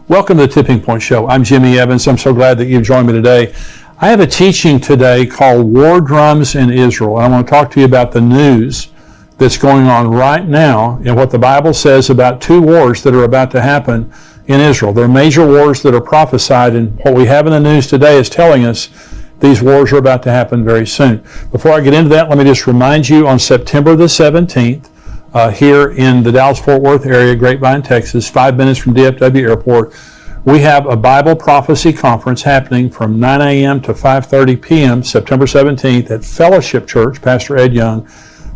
Welcome to the Tipping Point Show. I'm Jimmy Evans. I'm so glad that you've joined me today. I have a teaching today called War Drums in Israel. And I want to talk to you about the news that's going on right now and what the Bible says about two wars that are about to happen in Israel. They're major wars that are prophesied, and what we have in the news today is telling us these wars are about to happen very soon. Before I get into that, let me just remind you, on September the 17th, here in the Dallas-Fort Worth area, Grapevine, Texas, 5 minutes from DFW Airport, we have a Bible Prophecy Conference happening from 9 a.m. to 5:30 p.m. September 17th at Fellowship Church, Pastor Ed Young,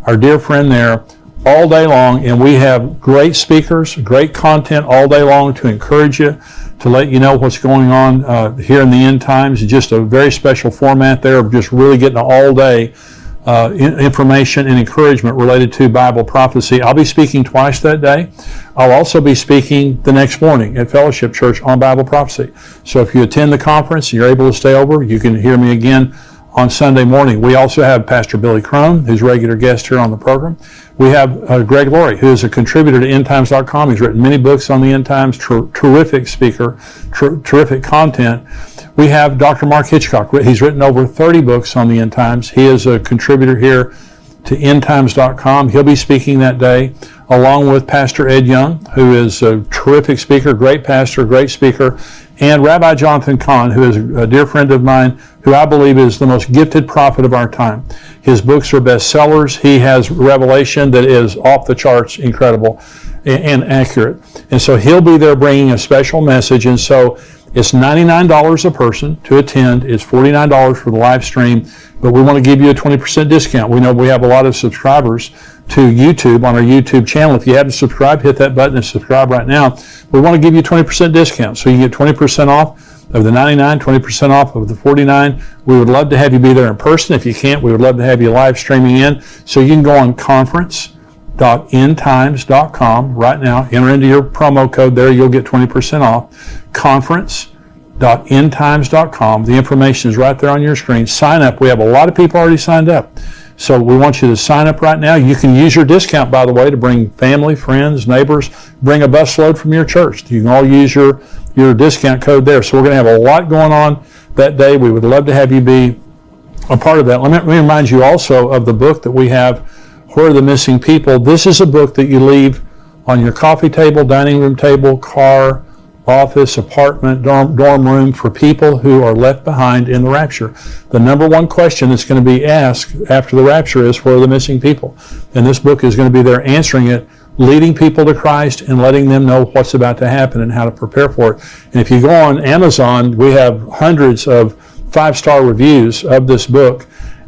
our dear friend there, all day long. And we have great speakers, great content all day long to encourage you, to let you know what's going on here in the end times. Just a very special format there of just really getting all day information and encouragement related to Bible prophecy. I'll be speaking twice that day. I'll also be speaking the next morning at Fellowship Church on Bible prophecy. So if you attend the conference and you're able to stay over, you can hear me again on Sunday morning. We also have Pastor Billy Crone, who's a regular guest here on the program. We have Greg Laurie, who is a contributor to endtimes.com. He's written many books on the end times, terrific speaker, terrific content. We have Dr. Mark Hitchcock. He's written over 30 books on the end times. He is a contributor here to endtimes.com. He'll be speaking that day, along with Pastor Ed Young, who is a terrific speaker, great pastor, great speaker, and Rabbi Jonathan Cahn, who is a dear friend of mine, who I believe is the most gifted prophet of our time. His books are bestsellers. He has revelation that is off the charts, incredible and accurate. And so he'll be there bringing a special message. And so it's $99 a person to attend. It's $49 for the live stream, but we want to give you a 20% discount. We know we have a lot of subscribers to YouTube on our YouTube channel. If you haven't subscribed, hit that button and subscribe right now. We want to give you a 20% discount, so you can get 20% off of the $99, 20% off of the $49. We would love to have you be there in person. If you can't, we would love to have you live streaming in. So you can go on conference.endtimes.com right now. Enter into your promo code there. You'll get 20% off. Conference.endtimes.com. The information is right there on your screen. Sign up. We have a lot of people already signed up. So we want you to sign up right now. You can use your discount, by the way, to bring family, friends, neighbors, bring a busload from your church. You can all use your discount code there. So we're going to have a lot going on that day. We would love to have you be a part of that. Let me remind you also of the book that we have, Where Are the Missing People? This is a book that you leave on your coffee table, dining room table, car, office, apartment, dorm room for people who are left behind in the rapture. The number one question that's going to be asked after the rapture is, where are the missing people? And this book is going to be there answering it, leading people to Christ and letting them know what's about to happen and how to prepare for it. And if you go on Amazon, we have hundreds of 5-star reviews of this book,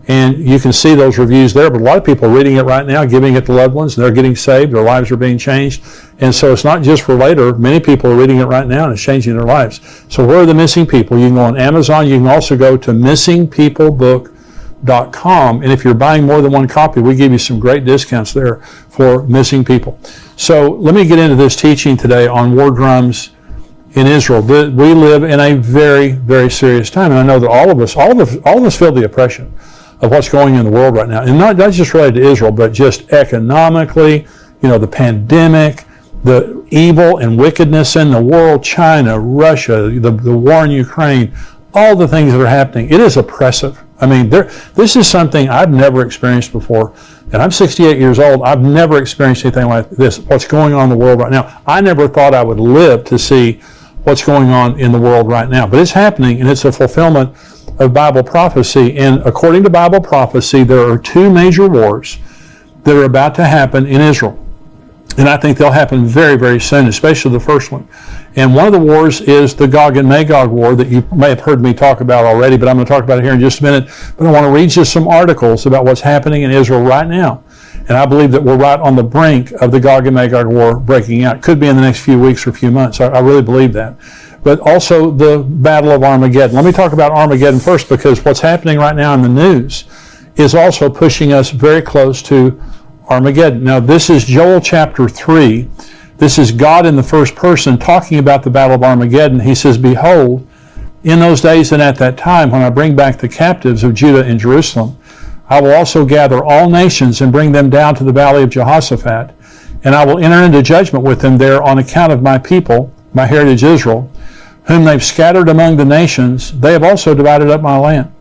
and you can see those reviews there. But a lot of people are reading it right now, giving it to loved ones, and they're getting saved. Their lives are being changed. And so it's not just for later. Many people are reading it right now, and it's changing their lives. So where are the missing people? You can go on Amazon. You can also go to missingpeoplebook.com. And if you're buying more than one copy, we give you some great discounts there for missing people. So let me get into this teaching today on war drums in Israel. We live in a very, very serious time. And I know that all of us feel the oppression of what's going on in the world right now. And not just related to Israel, but just economically, the pandemic, the evil and wickedness in the world, China, Russia, the war in Ukraine, all the things that are happening. It is oppressive. I mean, this is something I've never experienced before. And I'm 68 years old. I've never experienced anything like this, what's going on in the world right now. I never thought I would live to see what's going on in the world right now. But it's happening, and it's a fulfillment of Bible prophecy. And according to Bible prophecy, there are two major wars that are about to happen in Israel. And I think they'll happen very, very soon, especially the first one. And one of the wars is the Gog and Magog war that you may have heard me talk about already, but I'm going to talk about it here in just a minute. But I want to read you some articles about what's happening in Israel right now. And I believe that we're right on the brink of the Gog and Magog war breaking out. Could be in the next few weeks or few months. I really believe that. But also the Battle of Armageddon. Let me talk about Armageddon first, because what's happening right now in the news is also pushing us very close to Armageddon. Now, this is Joel chapter 3. This is God in the first person talking about the Battle of Armageddon. He says, "Behold, in those days and at that time, when I bring back the captives of Judah and Jerusalem, I will also gather all nations and bring them down to the valley of Jehoshaphat, and I will enter into judgment with them there on account of my people, my heritage Israel, whom they've scattered among the nations, they have also divided up my land.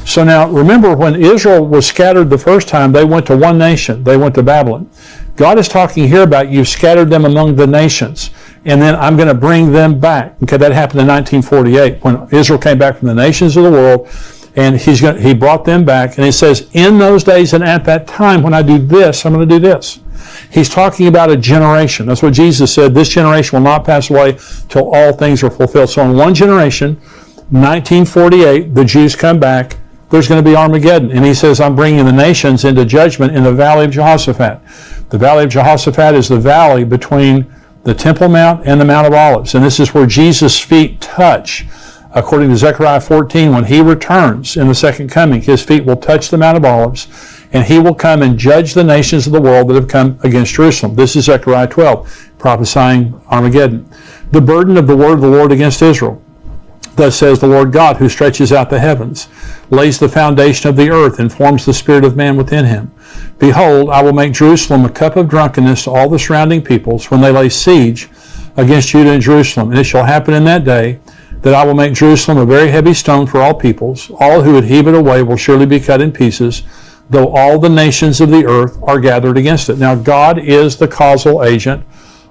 So now, remember, when Israel was scattered the first time, they went to one nation. They went to Babylon. God is talking here about you've scattered them among the nations, and then I'm going to bring them back. Okay, that happened in 1948 when Israel came back from the nations of the world, and he brought them back. And he says, in those days and at that time, when I do this, I'm going to do this. He's talking about a generation. That's what Jesus said. This generation will not pass away till all things are fulfilled. So in one generation, 1948, the Jews come back. There's going to be Armageddon. And he says, I'm bringing the nations into judgment in the Valley of Jehoshaphat. The Valley of Jehoshaphat is the valley between the Temple Mount and the Mount of Olives. And this is where Jesus' feet touch. According to Zechariah 14, when he returns in the second coming, his feet will touch the Mount of Olives, and he will come and judge the nations of the world that have come against Jerusalem. This is Zechariah 12, prophesying Armageddon. The burden of the word of the Lord against Israel. Thus says the Lord God, who stretches out the heavens, lays the foundation of the earth, and forms the spirit of man within him. Behold, I will make Jerusalem a cup of drunkenness to all the surrounding peoples when they lay siege against Judah and Jerusalem. And it shall happen in that day that I will make Jerusalem a very heavy stone for all peoples. All who would heave it away will surely be cut in pieces, though all the nations of the earth are gathered against it. Now, God is the causal agent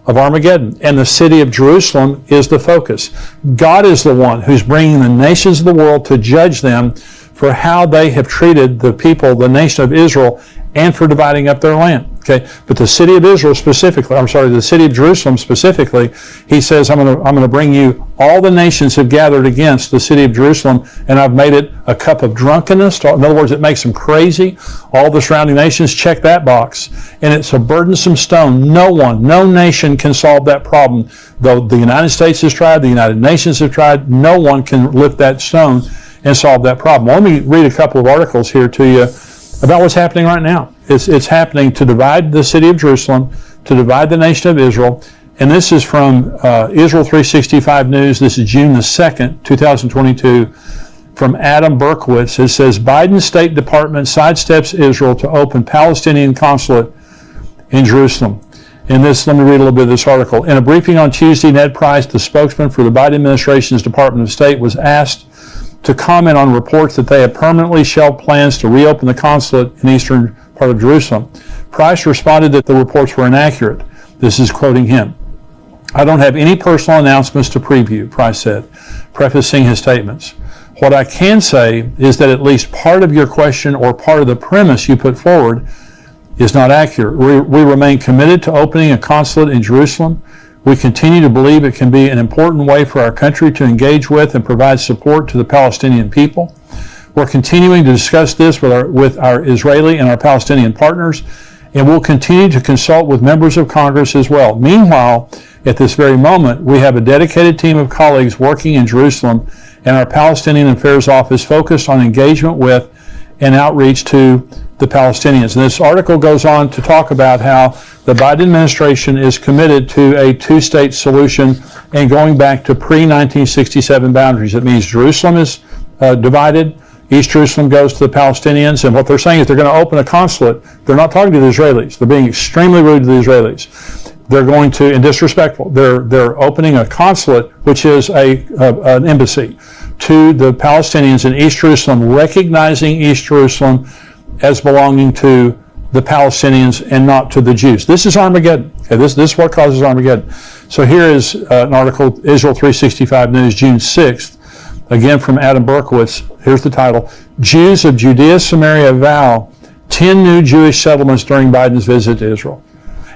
of Armageddon, and the city of Jerusalem is the focus. God is the one who's bringing the nations of the world to judge them for how they have treated the people, the nation of Israel, and for dividing up their land. Okay, but the city of Israel specifically, the city of Jerusalem specifically, he says, I'm going to bring you, all the nations have gathered against the city of Jerusalem, and I've made it a cup of drunkenness. In other words, it makes them crazy. All the surrounding nations check that box, and it's a burdensome stone. No nation can solve that problem. Though the United States has tried, the United Nations have tried, no one can lift that stone and solve that problem. Well, let me read a couple of articles here to you about what's happening right now. It's happening to divide the city of Jerusalem, to divide the nation of Israel. And this is from Israel 365 News. This is June the 2nd, 2022, from Adam Berkowitz. It says, Biden's State Department sidesteps Israel to open Palestinian consulate in Jerusalem. And this, let me read a little bit of this article. In a briefing on Tuesday, Ned Price, the spokesman for the Biden administration's Department of State, was asked to comment on reports that they have permanently shelved plans to reopen the consulate in eastern part of Jerusalem. Price responded that the reports were inaccurate. This is quoting him. I don't have any personal announcements to preview, Price said, prefacing his statements. What I can say is that at least part of your question or part of the premise you put forward is not accurate. We remain committed to opening a consulate in Jerusalem. We continue to believe it can be an important way for our country to engage with and provide support to the Palestinian people. We're continuing to discuss this with our Israeli and our Palestinian partners, and we'll continue to consult with members of Congress as well. Meanwhile, at this very moment, we have a dedicated team of colleagues working in Jerusalem and our Palestinian Affairs Office focused on engagement with and outreach to the Palestinians. And this article goes on to talk about how the Biden administration is committed to a two-state solution and going back to pre-1967 boundaries. It means Jerusalem is divided. East Jerusalem goes to the Palestinians, and what they're saying is they're going to open a consulate. They're not talking to the Israelis. They're being extremely rude to the Israelis. They're going to, and disrespectful, they're opening a consulate, which is an embassy, to the Palestinians in East Jerusalem, recognizing East Jerusalem as belonging to the Palestinians and not to the Jews. This is Armageddon. Okay, this is what causes Armageddon. So here is an article, Israel 365 News, June 6th, again from Adam Berkowitz. Here's the title. Jews of Judea, Samaria vow 10 new Jewish settlements during Biden's visit to Israel.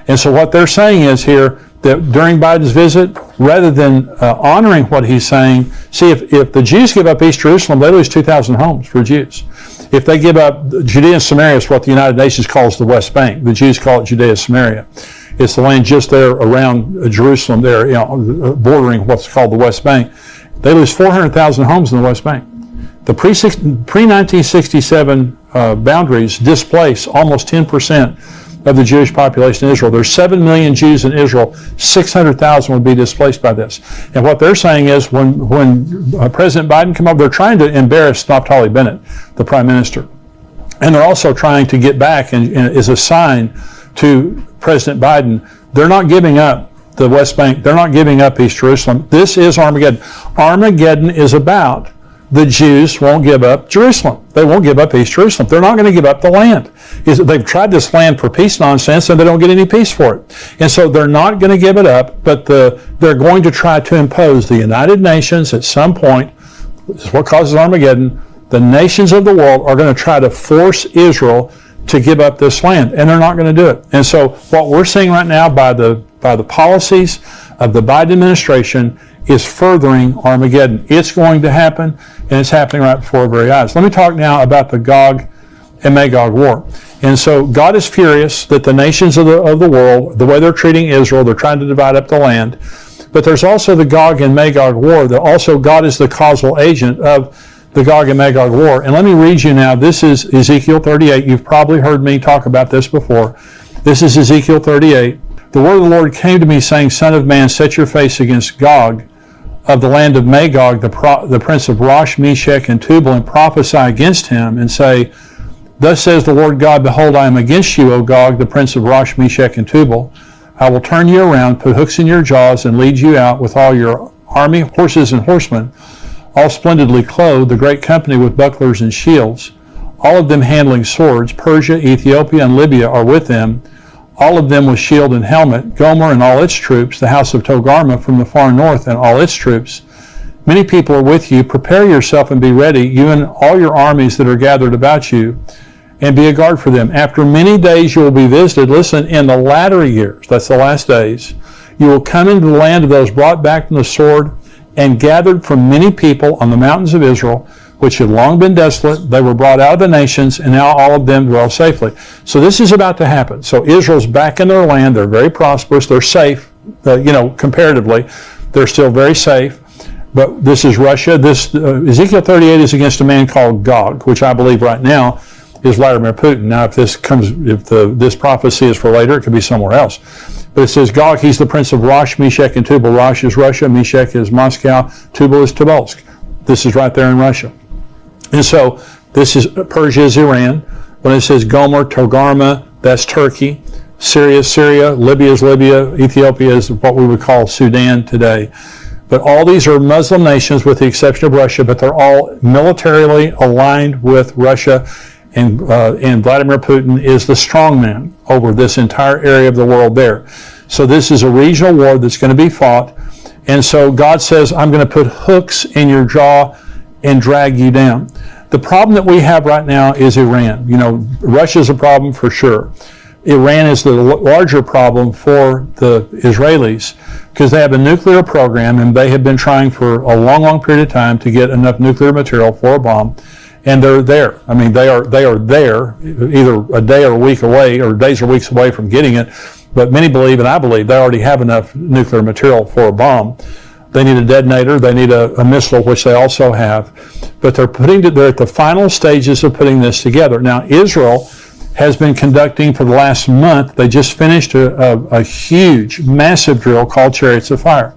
And so what they're saying is here that during Biden's visit, rather than honoring what he's saying, see, if the Jews give up East Jerusalem, they lose 2,000 homes for Jews. If they give up Judea and Samaria, is what the United Nations calls the West Bank. The Jews call it Judea Samaria. It's the land just there around Jerusalem, there, bordering what's called the West Bank. They lose 400,000 homes in the West Bank. The pre-1967 boundaries displace almost 10% of the Jewish population in Israel. There's 7 million Jews in Israel. 600,000 would be displaced by this. And what they're saying is when President Biden came up, they're trying to embarrass Naftali Bennett, the prime minister. And they're also trying to get back, and as a sign to President Biden, they're not giving up the West Bank. They're not giving up East Jerusalem. This is Armageddon. Armageddon is about the Jews won't give up Jerusalem. They won't give up East Jerusalem. They're not going to give up the land. They've tried this land for peace nonsense, and they don't get any peace for it. And so they're not going to give it up, but they're going to try to impose the United Nations at some point. This is what causes Armageddon. The nations of the world are going to try to force Israel to give up this land, and they're not going to do it. And so what we're seeing right now by the policies of the Biden administration is furthering Armageddon. It's going to happen, and it's happening right before our very eyes. Let me talk now about the Gog and Magog war. And so God is furious that the nations of the world, the way they're treating Israel, they're trying to divide up the land. But there's also the Gog and Magog war, that also God is the causal agent of the Gog and Magog war. And let me read you now. This is Ezekiel 38. You've probably heard me talk about this before. This is Ezekiel 38. The word of the Lord came to me, saying, Son of man, set your face against Gog of the land of Magog, the prince of Rosh, Meshech, and Tubal, and prophesy against him, and say, Thus says the Lord God, Behold, I am against you, O Gog, the prince of Rosh, Meshech, and Tubal. I will turn you around, put hooks in your jaws, and lead you out with all your army, horses and horsemen, all splendidly clothed, the great company with bucklers and shields, all of them handling swords. Persia, Ethiopia, and Libya are with them, all of them with shield and helmet. Gomer and all its troops, the house of Togarmah from the far north and all its troops. Many people are with you. Prepare yourself and be ready, you and all your armies that are gathered about you, and be a guard for them. After many days you will be visited. Listen, in the latter years, that's the last days, you will come into the land of those brought back from the sword and gathered from many people on the mountains of Israel, which had long been desolate. They were brought out of the nations, and now all of them dwell safely. So this is about to happen. So Israel's back in their land. They're very prosperous. They're safe, comparatively. They're still very safe. But this is Russia. This Ezekiel 38 is against a man called Gog, which I believe right now is Vladimir Putin. Now, if this prophecy is for later, it could be somewhere else. But it says Gog, he's the prince of Rosh, Meshech, and Tubal. Rosh is Russia, Meshech is Moscow, Tubal is Tobolsk. This is right there in Russia. And so this is Persia is Iran. When it says Gomer, Togarmah, that's Turkey. Syria is Syria. Libya is Libya. Ethiopia is what we would call Sudan today. But all these are Muslim nations with the exception of Russia, but they're all militarily aligned with Russia. And Vladimir Putin is the strongman over this entire area of the world there. So this is a regional war that's going to be fought. And so God says, I'm going to put hooks in your jaw and drag you down. The problem that we have right now is Iran. Russia's a problem for sure. Iran is the larger problem for the Israelis because they have a nuclear program, and they have been trying for a long, long period of time to get enough nuclear material for a bomb. And they're there. I mean, they are there, either a day or a week away, or days or weeks away from getting it. But many believe, and I believe, they already have enough nuclear material for a bomb. They need a detonator. They need a missile, which they also have. But they're at the final stages of putting this together. Now, Israel has been conducting for the last month. They just finished a huge, massive drill called Chariots of Fire.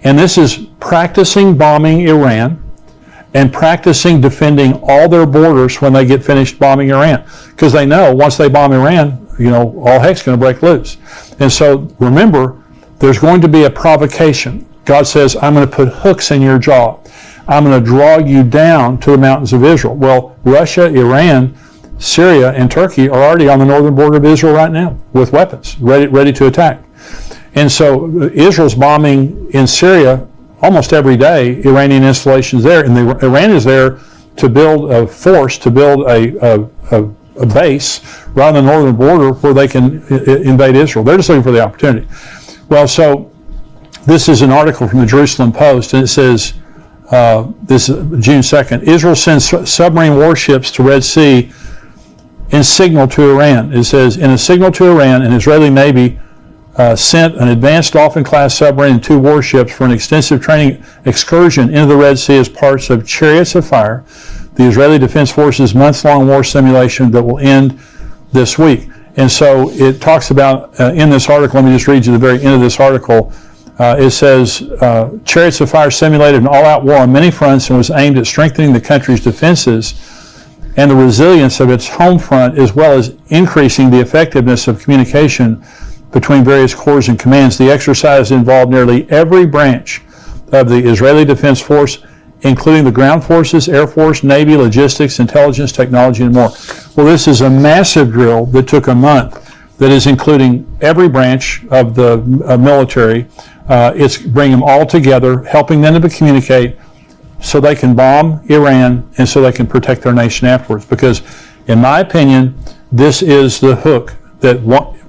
And this is practicing bombing Iran and practicing defending all their borders when they get finished bombing Iran. Because they know once they bomb Iran, all heck's going to break loose. And so remember, there's going to be a provocation. God says, I'm going to put hooks in your jaw. I'm going to draw you down to the mountains of Israel. Well, Russia, Iran, Syria, and Turkey are already on the northern border of Israel right now with weapons, ready to attack. And so Israel's bombing in Syria almost every day, Iranian installations there, and Iran is there to build a force, to build a base right on the northern border where they can invade Israel. They're just looking for the opportunity. Well, so this is an article from the Jerusalem Post, and it says, this is June 2nd, Israel sends submarine warships to Red Sea in signal to Iran. It says, in a signal to Iran, an Israeli Navy sent an advanced Dolphin-class submarine and 2 warships for an extensive training excursion into the Red Sea as parts of Chariots of Fire, the Israeli Defense Forces' months-long war simulation that will end this week. And so it talks about, in this article, let me just read you the very end of this article, it says, Chariots of Fire simulated an all-out war on many fronts and was aimed at strengthening the country's defenses and the resilience of its home front, as well as increasing the effectiveness of communication between various corps and commands. The exercise involved nearly every branch of the Israeli Defense Force, including the ground forces, Air Force, Navy, logistics, intelligence, technology, and more. Well, this is a massive drill that took a month that is including every branch of the military. It's bringing them all together, helping them to communicate so they can bomb Iran and so they can protect their nation afterwards. Because, in my opinion, this is the hook that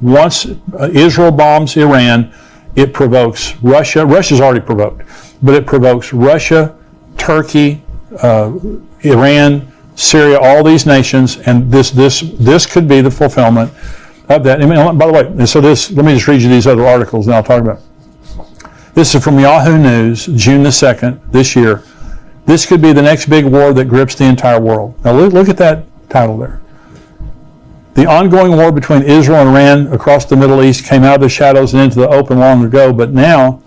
once Israel bombs Iran, it provokes Russia. Russia's already provoked, but it provokes Russia, Turkey, Iran, Syria, all these nations, and this could be the fulfillment of that. I mean, by the way, and so let me just read you these other articles and I'll talk about it. This is from Yahoo News, June the 2nd, this year. This could be the next big war that grips the entire world. Now look at that title there. The ongoing war between Israel and Iran across the Middle East came out of the shadows and into the open long ago, but now,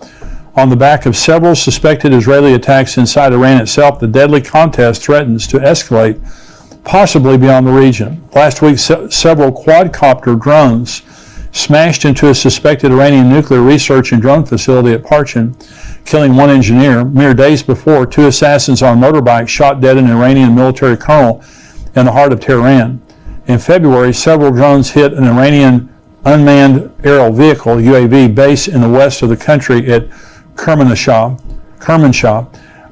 on the back of several suspected Israeli attacks inside Iran itself, the deadly contest threatens to escalate, possibly beyond the region. Last week, several quadcopter drones smashed into a suspected Iranian nuclear research and drone facility at Parchin, killing one engineer. Mere days before, two assassins on motorbikes shot dead an Iranian military colonel in the heart of Tehran. In February, several drones hit an Iranian unmanned aerial vehicle, UAV, base in the west of the country at Kermanshah.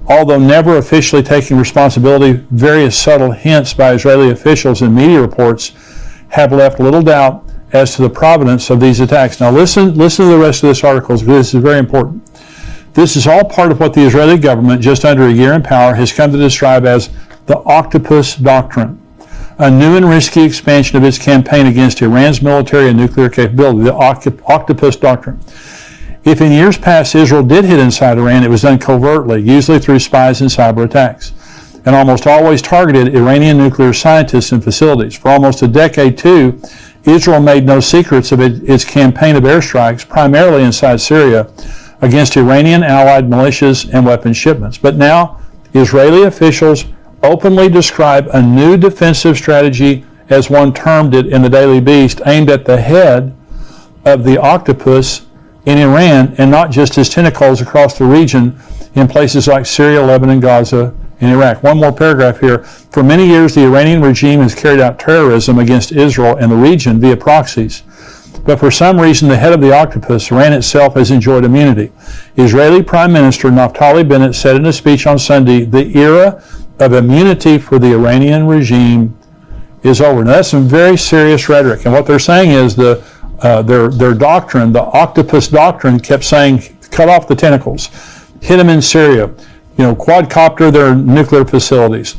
Although never officially taking responsibility, various subtle hints by Israeli officials and media reports have left little doubt as to the provenance of these attacks. Now listen to the rest of this article, because this is very important. This is all part of what the Israeli government, just under a year in power, has come to describe as the Octopus Doctrine, a new and risky expansion of its campaign against Iran's military and nuclear capability, the Octopus Doctrine. If in years past Israel did hit inside Iran, it was done covertly, usually through spies and cyber attacks, and almost always targeted Iranian nuclear scientists and facilities. For almost a decade, too, Israel made no secrets of its campaign of airstrikes, primarily inside Syria, against Iranian allied militias and weapons shipments. But now, Israeli officials openly describe a new defensive strategy, as one termed it in the Daily Beast, aimed at the head of the octopus in Iran, and not just his tentacles across the region in places like Syria, Lebanon, Gaza, and Iraq. One more paragraph here. For many years, the Iranian regime has carried out terrorism against Israel and the region via proxies. But for some reason, the head of the octopus, Iran itself, has enjoyed immunity. Israeli Prime Minister Naftali Bennett said in a speech on Sunday, the era of immunity for the Iranian regime is over. Now, that's some very serious rhetoric. And what they're saying is their doctrine, the Octopus Doctrine, kept saying, cut off the tentacles, hit them in Syria, quadcopter their nuclear facilities,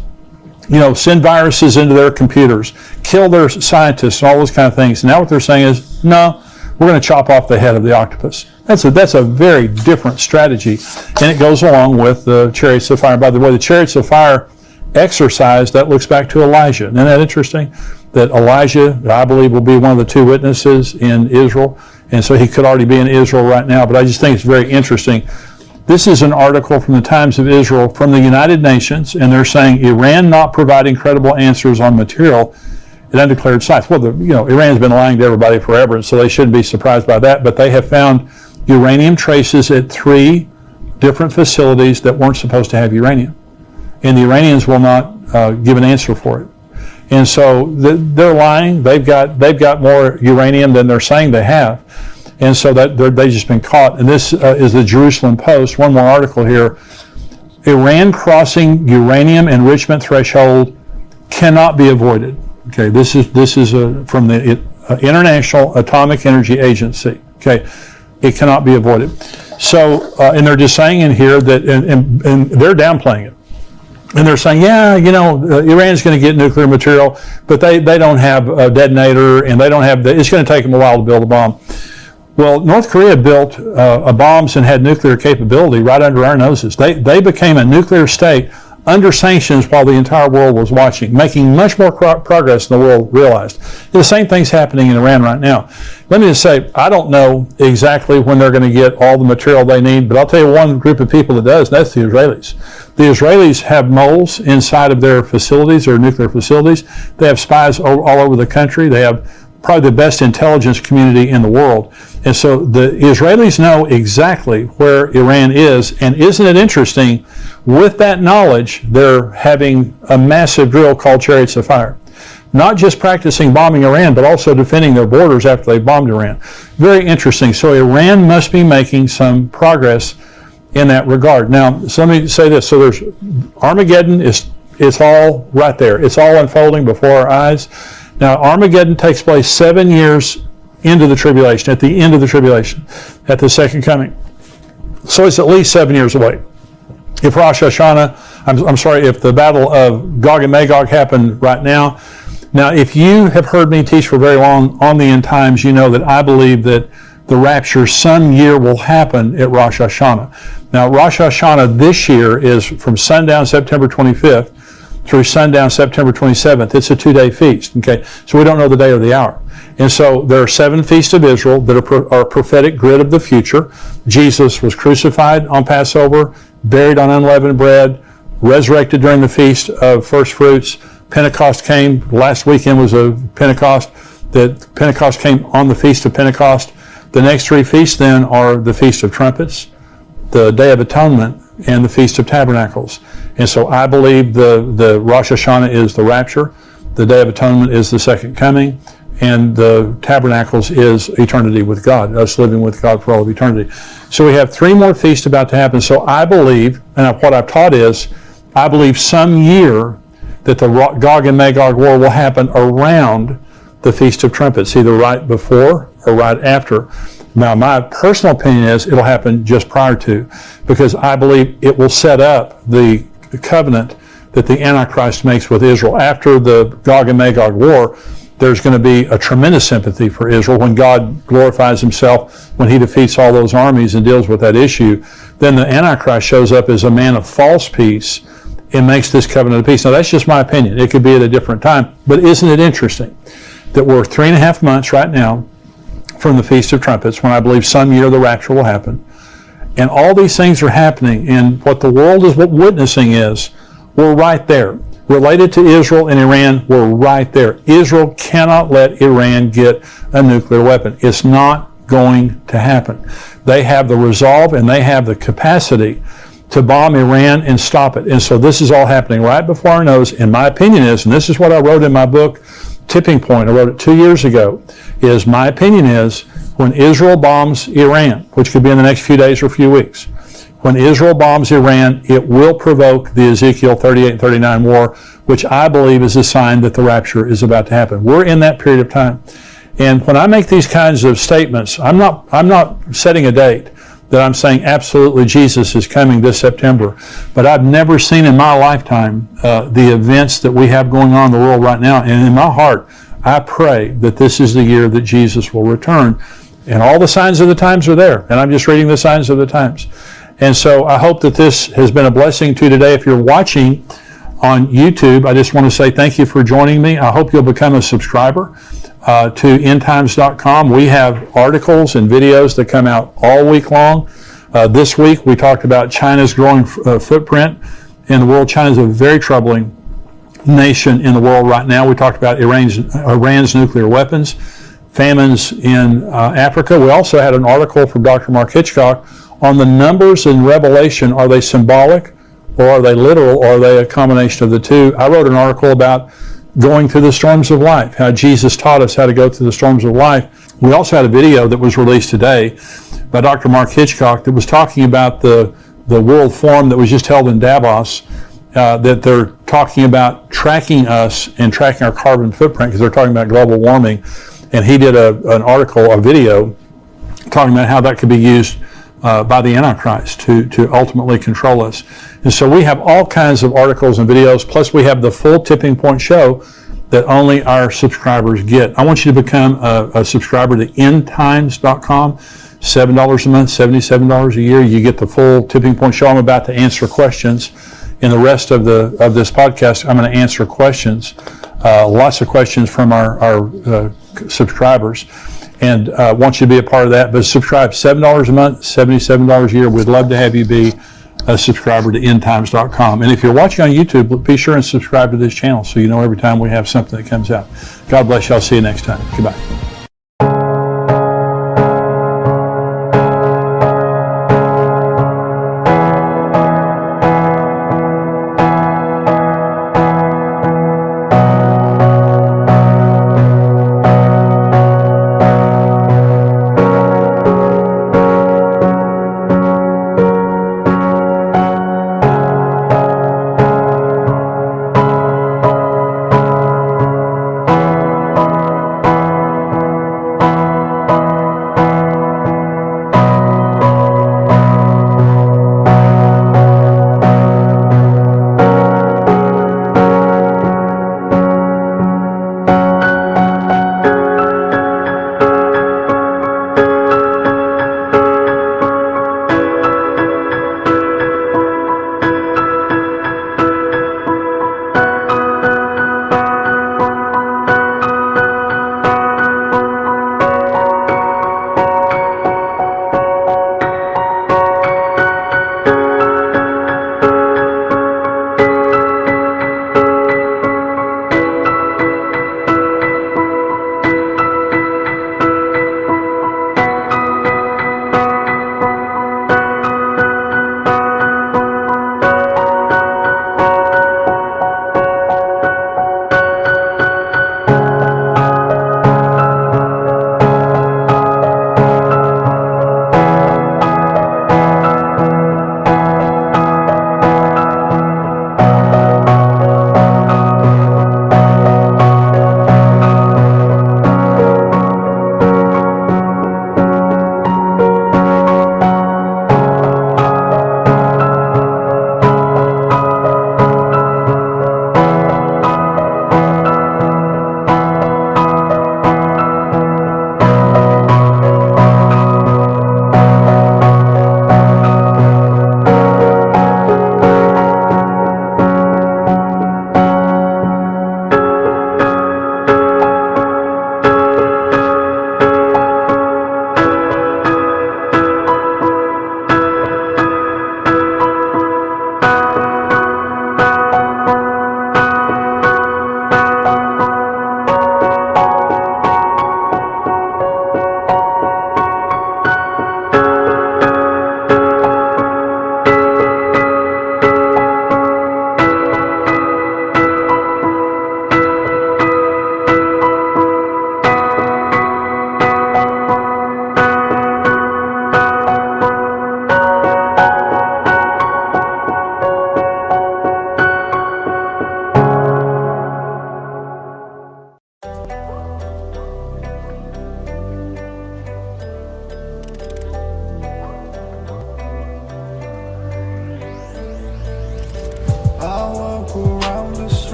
send viruses into their computers, kill their scientists, and all those kind of things. Now what they're saying is, no, we're going to chop off the head of the octopus. That's a very different strategy, and it goes along with the chariots of fire. By the way, the chariots of fire exercise, that looks back to Elijah. Isn't that interesting? That Elijah, I believe, will be one of the two witnesses in Israel, and so he could already be in Israel right now, but I just think it's very interesting. This is an article from the Times of Israel from the United Nations, and they're saying Iran not providing credible answers on material at undeclared sites. Well, Iran's been lying to everybody forever, and so they shouldn't be surprised by that, but they have found uranium traces at 3 different facilities that weren't supposed to have uranium, and the Iranians will not give an answer for it. And so they're lying. They've got more uranium than they're saying they have. And so that they've just been caught. And this is the Jerusalem Post. One more article here. Iran crossing uranium enrichment threshold cannot be avoided. Okay, this is from the International Atomic Energy Agency. Okay, it cannot be avoided. So, and they're just saying in here that, and they're downplaying it. And they're saying, Iran's going to get nuclear material, but they don't have a detonator, and they don't have it's going to take them a while to build a bomb. Well, North Korea built bombs and had nuclear capability right under our noses. They became a nuclear state under sanctions while the entire world was watching, making much more progress than the world realized. The same thing's happening in Iran right now. Let me just say, I don't know exactly when they're going to get all the material they need, but I'll tell you one group of people that does, and that's the Israelis. The Israelis have moles inside of their facilities, or nuclear facilities. They have spies all over the country. They have probably the best intelligence community in the world. And so the Israelis know exactly where Iran is. And isn't it interesting, with that knowledge, they're having a massive drill called Chariots of Fire. Not just practicing bombing Iran, but also defending their borders after they bombed Iran. Very interesting. So Iran must be making some progress in that regard. Now, so let me say this. So there's Armageddon, it's all right there. It's all unfolding before our eyes. Now, Armageddon takes place 7 years into the tribulation, at the end of the tribulation, at the second coming. So it's at least 7 years away. If Rosh Hashanah, if the battle of Gog and Magog happened right now. Now, if you have heard me teach for very long on the end times, you know that I believe that the rapture some year will happen at Rosh Hashanah. Now, Rosh Hashanah this year is from sundown September 25th through sundown September 27th. It's a 2-day feast, okay? So we don't know the day or the hour. And so there are 7 feasts of Israel that are a prophetic grid of the future. Jesus was crucified on Passover, buried on unleavened bread, resurrected during the Feast of First Fruits. Pentecost came. Last weekend was a Pentecost. Pentecost came on the Feast of Pentecost. The next 3 feasts then are the Feast of Trumpets, the Day of Atonement, and the Feast of Tabernacles. And so I believe the Rosh Hashanah is the rapture, the Day of Atonement is the second coming, and the Tabernacles is eternity with God, us living with God for all of eternity. So we have 3 more feasts about to happen. So I believe, and what I've taught is, I believe some year that the Gog and Magog war will happen around the Feast of Trumpets, either right before or right after. Now, my personal opinion is it'll happen just prior to, because I believe it will set up the covenant that the Antichrist makes with Israel. After the Gog and Magog war, there's going to be a tremendous sympathy for Israel when God glorifies himself, when he defeats all those armies and deals with that issue. Then the Antichrist shows up as a man of false peace and makes this covenant of peace. Now, that's just my opinion. It could be at a different time. But isn't it interesting that we're 3.5 months right now from the Feast of Trumpets, when I believe some year the rapture will happen. And all these things are happening, and what the world is witnessing is, we're right there. Related to Israel and Iran, we're right there. Israel cannot let Iran get a nuclear weapon. It's not going to happen. They have the resolve and they have the capacity to bomb Iran and stop it. And so this is all happening right before our nose. And my opinion is, and this is what I wrote in my book, Tipping Point, I wrote it 2 years ago, is my opinion is when Israel bombs Iran, which could be in the next few days or few weeks, when Israel bombs Iran, it will provoke the Ezekiel 38 and 39 war, which I believe is a sign that the rapture is about to happen. We're in that period of time. And when I make these kinds of statements, I'm not setting a date that I'm saying absolutely Jesus is coming this September. But I've never seen in my lifetime the events that we have going on in the world right now. And in my heart, I pray that this is the year that Jesus will return. And all the signs of the times are there. And I'm just reading the signs of the times. And so I hope that this has been a blessing to you today. If you're watching on YouTube, I just want to say thank you for joining me. I hope you'll become a subscriber to endtimes.com. We have articles and videos that come out all week long. This week we talked about China's growing footprint in the world. China is a very troubling nation in the world right now. We talked about Iran's nuclear weapons, famines in Africa. We also had an article from Dr. Mark Hitchcock on the numbers in Revelation. Are they symbolic or are they literal or are they a combination of the two? I wrote an article about going through the storms of life, how Jesus taught us how to go through the storms of life. We also had a video that was released today by Dr. Mark Hitchcock that was talking about the World Forum that was just held in Davos, that they're talking about tracking us and tracking our carbon footprint because they're talking about global warming. And he did an article, a video, talking about how that could be used by the Antichrist to ultimately control us. And so we have all kinds of articles and videos, plus we have the full Tipping Point show that only our subscribers get. I want you to become a subscriber to endtimes.com, $7 a month, $77 a year. You get the full Tipping Point show. I'm about to answer questions. In the rest of this podcast, I'm going to answer questions, lots of questions from our subscribers. And want you to be a part of that. But subscribe, $7 a month, $77 a year. We'd love to have you be a subscriber to endtimes.com. And if you're watching on YouTube, be sure and subscribe to this channel so you know every time we have something that comes out. God bless you. I'll see you next time. Goodbye.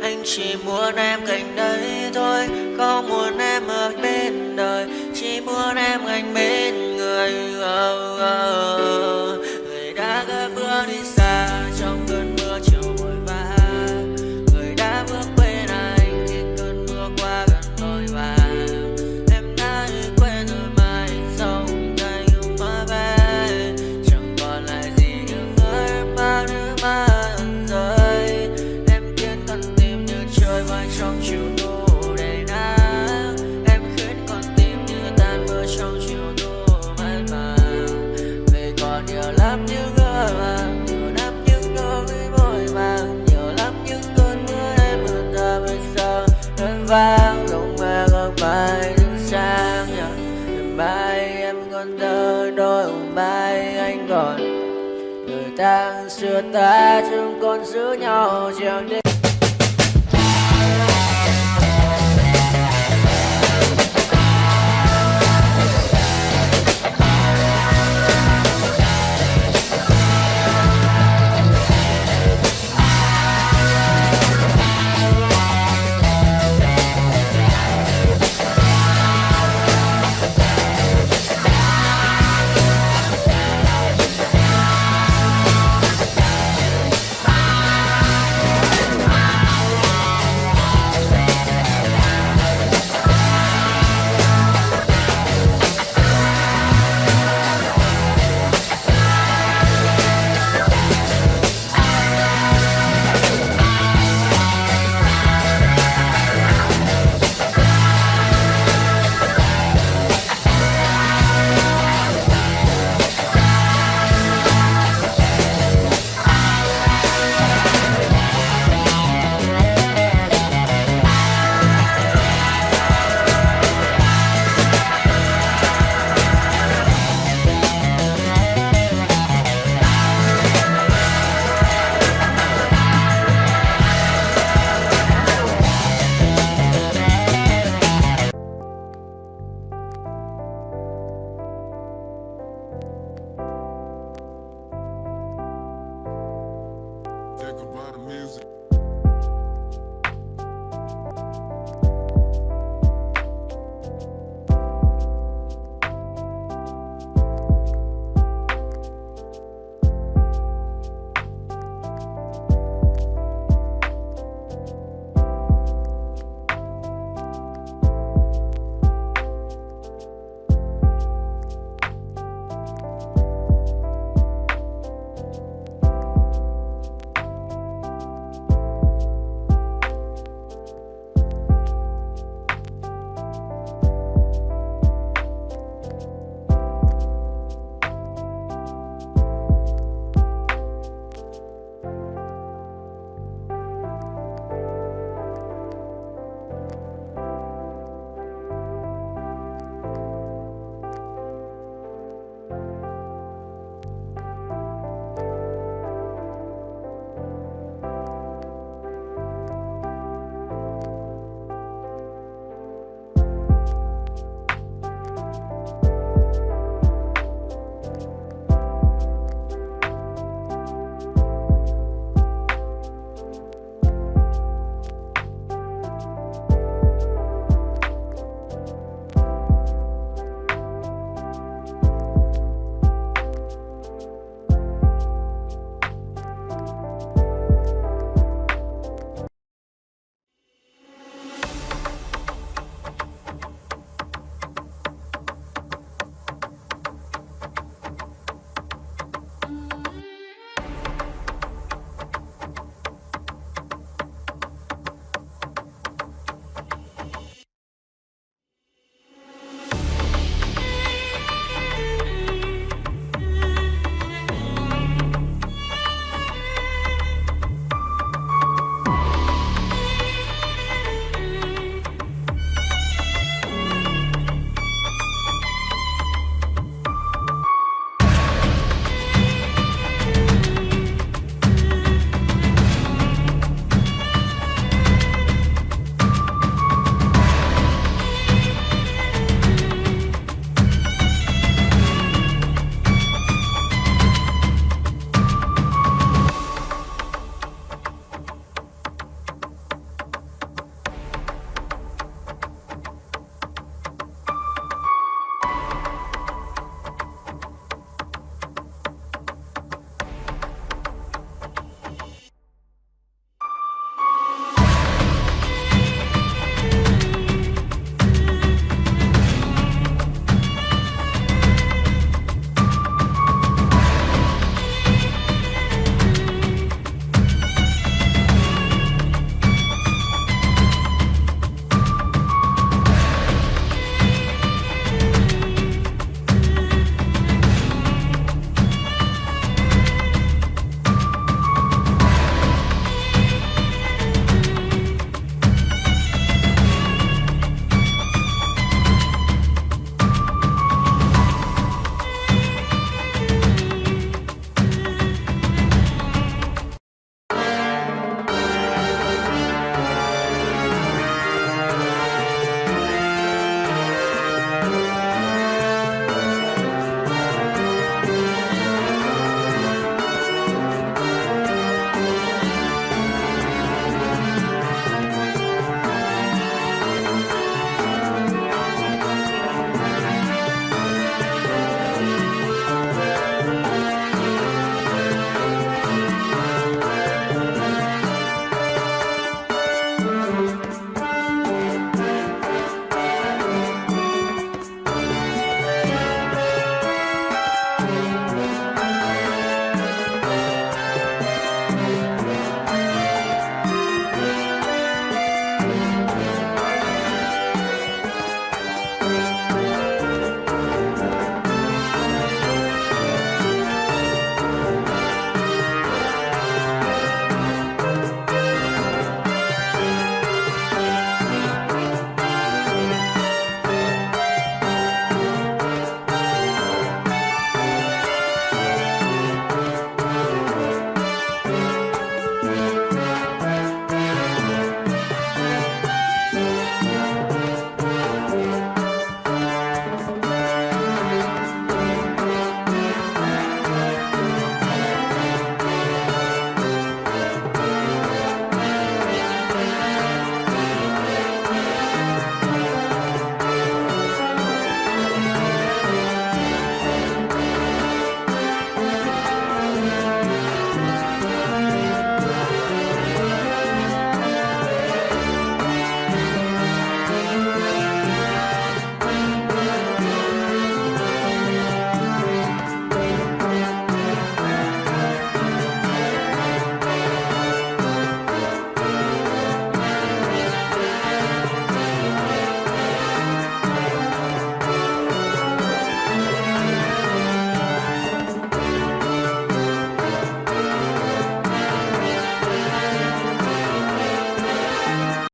Anh chỉ muốn em cạnh đấy thôi, không muốn em ở bên đời, chỉ muốn em anh bên người. nay. Người đã gác bước đi xa trong cơn mưa chiều vội vã. Người đã bước bên anh khi cơn mưa qua gần tôi và em đã quên rồi mai sau tay ôm mơ về. Chẳng còn lại gì những người mà nước mắt rơi. Em khiến con tim như trôi vai trong chiều thu đầy nắng. Em khiến con tim như tan mưa trong chiều thu mát màng. Vì còn nhiều lắm những người mà nhiều lắm những nỗi vội vàng, nhiều lắm những cơn mưa em mưa ta bây giờ đơn vang lòng mẹ góc bài đứng sang. Mai em còn đợi đôi mai anh còn người ta xưa ta chúng còn giữ nhau chẳng đến. 𝐄𝐍𝐃 𝐓𝐈𝐌𝐄𝐒.